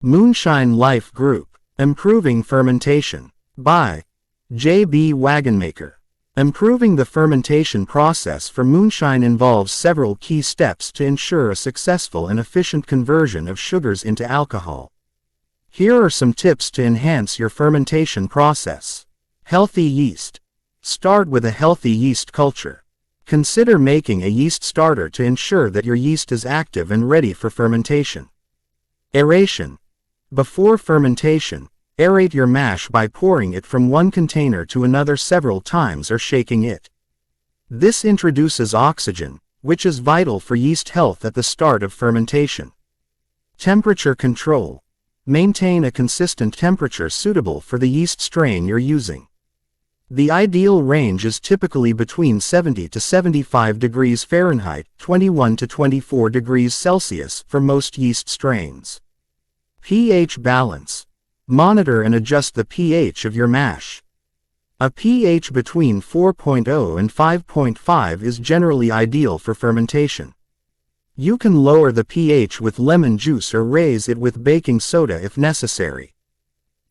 Moonshine Life Group. Improving Fermentation. By J.B. Wagonmaker. Improving the fermentation process for moonshine involves several key steps to ensure a successful and efficient conversion of sugars into alcohol. Here are some tips to enhance your fermentation process. Healthy yeast. Start with a healthy yeast culture. Consider making a yeast starter to ensure that your yeast is active and ready for fermentation. Aeration. Before fermentation, aerate your mash by pouring it from one container to another several times or shaking it. This introduces oxygen, which is vital for yeast health at the start of fermentation. Temperature control. Maintain a consistent temperature suitable for the yeast strain you're using. The ideal range is typically between 70 to 75 degrees Fahrenheit, 21 to 24 degrees Celsius for most yeast strains. pH balance. Monitor and adjust the pH of your mash. A pH between 4.0 and 5.5 is generally ideal for fermentation. You can lower the pH with lemon juice or raise it with baking soda if necessary.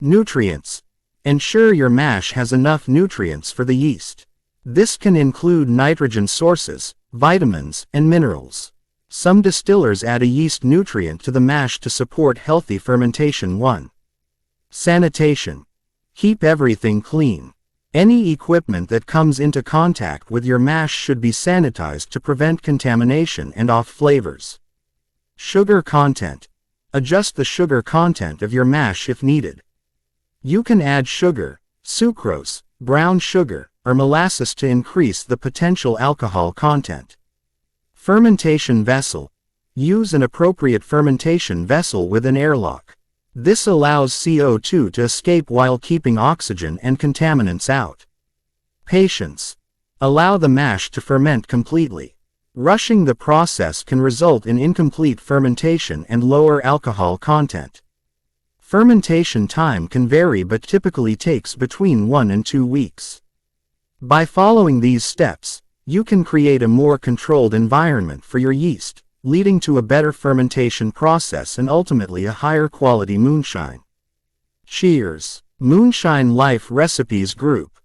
Nutrients. Ensure your mash has enough nutrients for the yeast. This can include nitrogen sources, vitamins, and minerals. Some distillers add a yeast nutrient to the mash to support healthy fermentation. 1. Sanitation. Keep everything clean. Any equipment that comes into contact with your mash should be sanitized to prevent contamination and off flavors. Sugar content. Adjust the sugar content of your mash if needed. You can add sugar, sucrose, brown sugar, or molasses to increase the potential alcohol content. Fermentation vessel. Use an appropriate fermentation vessel with an airlock. This allows CO2 to escape while keeping oxygen and contaminants out. Patience. Allow the mash to ferment completely. Rushing the process can result in incomplete fermentation and lower alcohol content. Fermentation time can vary but typically takes between 1 and 2 weeks. By following these steps, you can create a more controlled environment for your yeast, leading to a better fermentation process and ultimately a higher quality moonshine. Cheers! Moonshine Life Recipes Group.